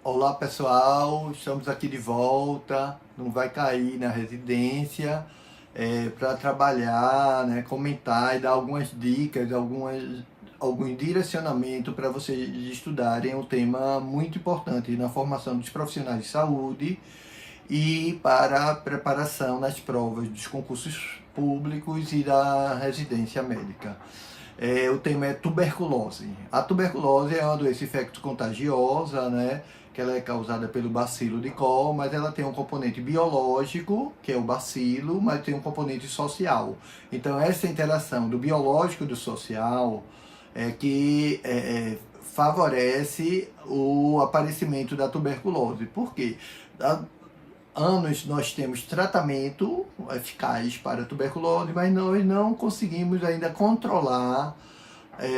Olá pessoal, estamos aqui de volta, não vai cair na residência, para trabalhar, né, comentar e dar algumas dicas, algum direcionamento para vocês estudarem um tema muito importante na formação dos profissionais de saúde e para a preparação nas provas dos concursos públicos e da residência médica. O tema é tuberculose. A tuberculose é uma doença infecto-contagiosa, né? Que ela é causada pelo bacilo de Koch, mas ela tem um componente biológico, que é o bacilo, mas tem um componente social. Então, essa interação do biológico e do social é que favorece o aparecimento da tuberculose. Por quê? Há anos nós temos tratamento eficaz para a tuberculose, mas nós não conseguimos ainda controlar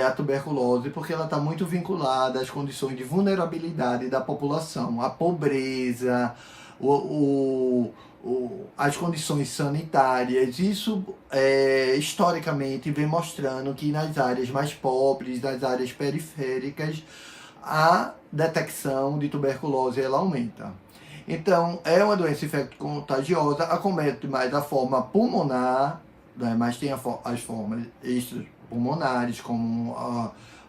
a tuberculose, porque ela está muito vinculada às condições de vulnerabilidade da população, a pobreza, as condições sanitárias. Isso historicamente vem mostrando que nas áreas mais pobres, nas áreas periféricas, a detecção de tuberculose ela aumenta. Então, é uma doença infecto-contagiosa, acomete mais da forma pulmonar, né, mas tem as formas extrapulmonares, como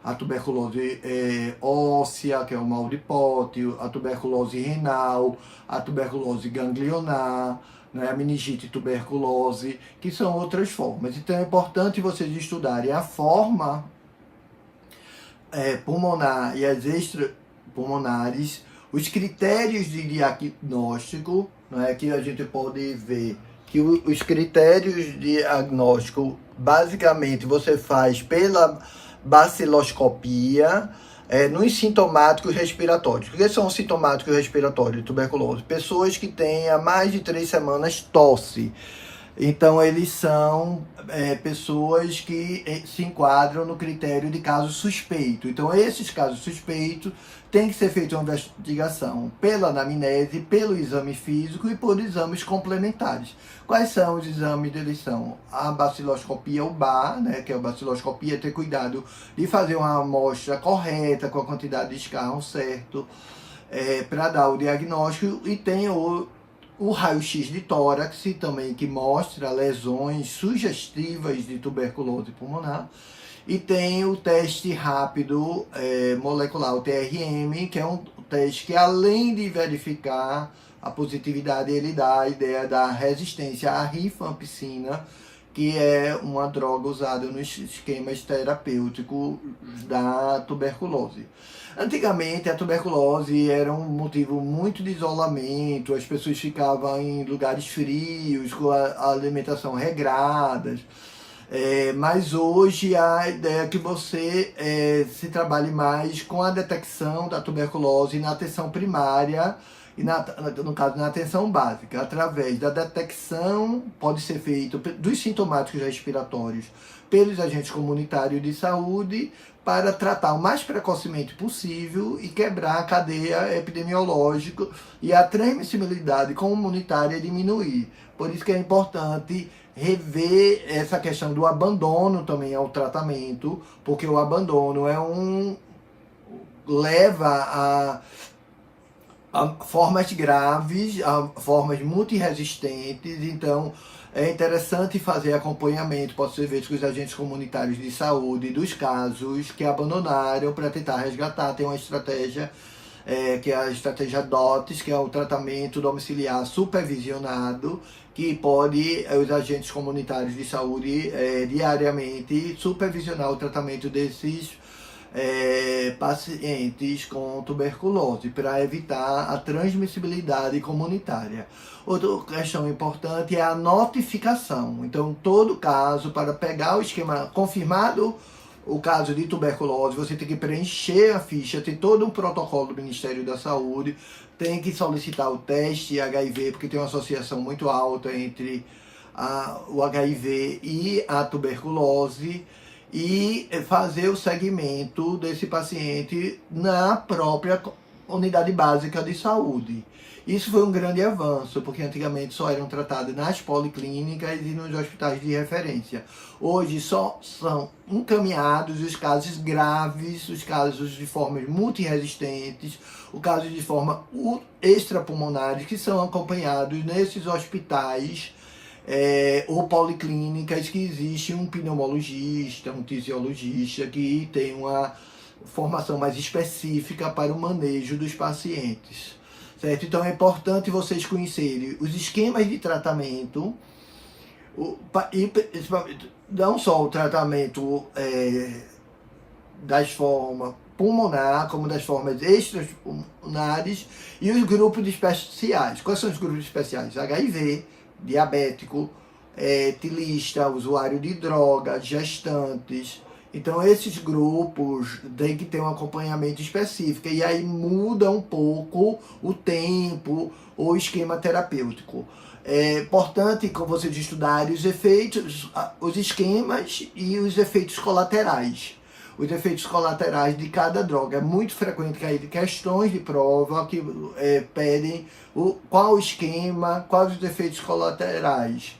a tuberculose óssea, que é o mal de Pote, a tuberculose renal, a tuberculose ganglionar, né, a meningite tuberculose, que são outras formas. Então, é importante vocês estudarem a forma pulmonar e as extrapulmonares, os critérios de diagnóstico, né, que a gente pode ver que os critérios de diagnóstico, basicamente, você faz pela baciloscopia nos sintomáticos respiratórios. O que são os sintomáticos respiratórios de tuberculose? Pessoas que têm há mais de 3 semanas tosse. Então, eles são pessoas que se enquadram no critério de caso suspeito. Então, esses casos suspeitos tem que ser feita uma investigação pela anamnese, pelo exame físico e por exames complementares. Quais são os exames deles? São a baciloscopia, o BA, né, que é a baciloscopia, ter cuidado de fazer uma amostra correta, com a quantidade de escarro certo, para dar o diagnóstico, e tem o raio-x de tórax também, que mostra lesões sugestivas de tuberculose pulmonar. E tem o teste rápido molecular, o TRM, que é um teste que, além de verificar a positividade, ele dá a ideia da resistência à rifampicina, que é uma droga usada nos esquemas terapêuticos da tuberculose. Antigamente, a tuberculose era um motivo muito de isolamento, as pessoas ficavam em lugares frios, com a alimentação regrada. Mas hoje a ideia é que você se trabalhe mais com a detecção da tuberculose na atenção primária e, no caso, na atenção básica, através da detecção, pode ser feito dos sintomáticos respiratórios pelos agentes comunitários de saúde, para tratar o mais precocemente possível e quebrar a cadeia epidemiológica e a transmissibilidade comunitária diminuir. Por isso que é importante rever essa questão do abandono também ao tratamento, porque o abandono leva a formas graves, a formas multiresistentes. Então é interessante fazer acompanhamento, pode ser feito com os agentes comunitários de saúde dos casos que abandonaram, para tentar resgatar. Tem uma estratégia que é a estratégia DOTS, que é o tratamento domiciliar supervisionado, que pode os agentes comunitários de saúde diariamente supervisionar o tratamento desses pacientes com tuberculose, para evitar a transmissibilidade comunitária. Outra questão importante é a notificação. Então, todo caso, para pegar o esquema confirmado, o caso de tuberculose, você tem que preencher a ficha, tem todo um protocolo do Ministério da Saúde, tem que solicitar o teste HIV, porque tem uma associação muito alta entre o HIV e a tuberculose, e fazer o segmento desse paciente na própria unidade básica de saúde. Isso foi um grande avanço, porque antigamente só eram tratados nas policlínicas e nos hospitais de referência. Hoje só são encaminhados os casos graves, os casos de formas multiresistentes, os casos de forma extrapulmonares, que são acompanhados nesses hospitais ou policlínicas que existe um pneumologista, um tisiologista que tem uma formação mais específica para o manejo dos pacientes. Certo? Então é importante vocês conhecerem os esquemas de tratamento, e não só o tratamento das formas pulmonar, como das formas extrapulmonares e os grupos especiais. Quais são os grupos especiais? HIV, diabético, etilista, usuário de drogas, gestantes. Então esses grupos têm que ter um acompanhamento específico e aí muda um pouco o tempo ou o esquema terapêutico. É importante que vocês estudarem os efeitos, os esquemas e os efeitos colaterais. Os efeitos colaterais de cada droga. É muito frequente cair questões de prova que pedem qual o esquema, quais os efeitos colaterais.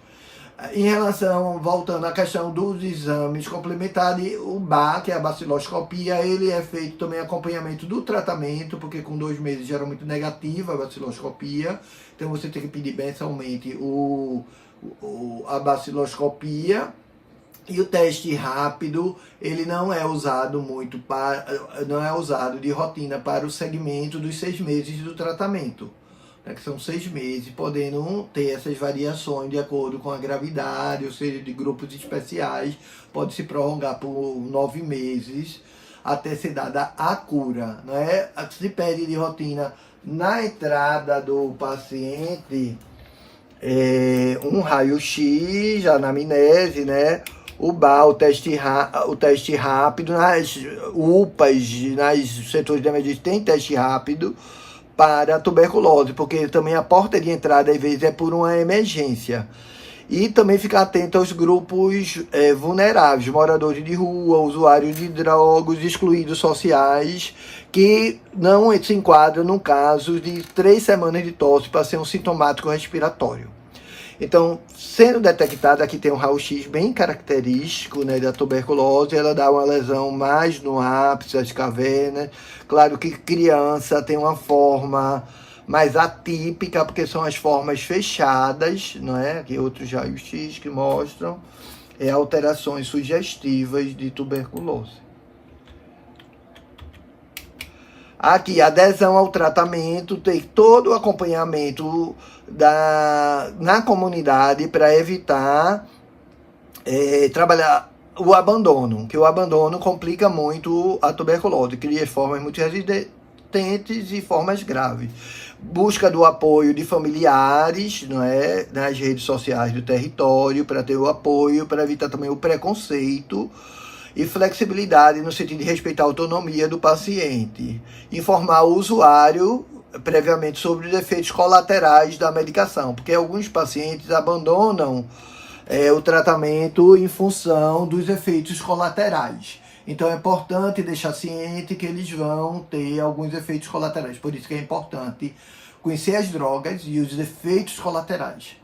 Em relação, voltando à questão dos exames complementares, o BA, que é a baciloscopia, ele é feito também acompanhamento do tratamento, porque com 2 meses gera muito negativa a baciloscopia, então você tem que pedir mensalmente a baciloscopia. E o teste rápido, ele não é usado não é usado de rotina para o segmento dos 6 meses do tratamento. Que são 6 meses, podendo ter essas variações de acordo com a gravidade, ou seja, de grupos especiais, pode se prolongar por 9 meses até ser dada a cura. Né? Se pede de rotina na entrada do paciente um raio-x, a anamnese, né? O BA, o teste rápido, nas UPAs, nos setores de emergência tem teste rápido para a tuberculose, porque também a porta de entrada, às vezes, é por uma emergência. E também ficar atento aos grupos vulneráveis, moradores de rua, usuários de drogas, excluídos sociais, que não se enquadram no caso de 3 semanas de tosse para ser um sintomático respiratório. Então, sendo detectada, aqui tem um raio-x bem característico, né, da tuberculose, ela dá uma lesão mais no ápice, das cavernas. Claro que criança tem uma forma mais atípica, porque são as formas fechadas, não é? Aqui outros raios-x que mostram alterações sugestivas de tuberculose. Aqui, adesão ao tratamento, tem todo o acompanhamento na comunidade para evitar trabalhar o abandono, que o abandono complica muito a tuberculose, cria formas muito resistentes e formas graves. Busca do apoio de familiares, não é, nas redes sociais do território, para ter o apoio, para evitar também o preconceito, e flexibilidade no sentido de respeitar a autonomia do paciente. Informar o usuário previamente sobre os efeitos colaterais da medicação, porque alguns pacientes abandonam o tratamento em função dos efeitos colaterais. Então é importante deixar ciente que eles vão ter alguns efeitos colaterais. Por isso que é importante conhecer as drogas e os efeitos colaterais.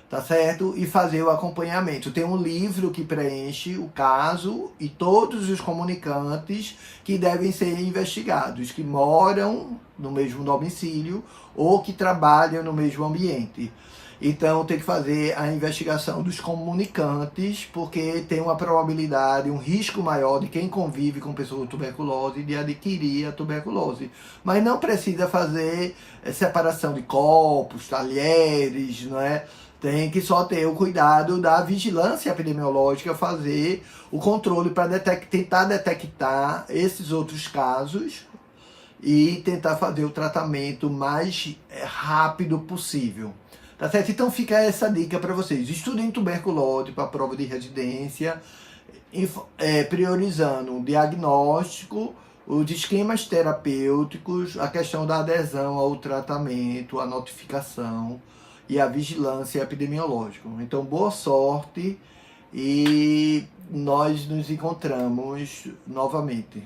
Tá certo? E fazer o acompanhamento. Tem um livro que preenche o caso e todos os comunicantes que devem ser investigados, que moram no mesmo domicílio ou que trabalham no mesmo ambiente. Então tem que fazer a investigação dos comunicantes, porque tem uma probabilidade, um risco maior de quem convive com pessoas com tuberculose de adquirir a tuberculose. Mas não precisa fazer separação de copos, talheres, não é? Tem que só ter o cuidado da vigilância epidemiológica, fazer o controle para tentar detectar esses outros casos e tentar fazer o tratamento mais rápido possível. Tá certo? Então fica essa dica para vocês. Estudem tuberculose para a prova de residência, priorizando o diagnóstico, os esquemas terapêuticos, a questão da adesão ao tratamento, a notificação e a vigilância epidemiológica. Então, boa sorte e nós nos encontramos novamente.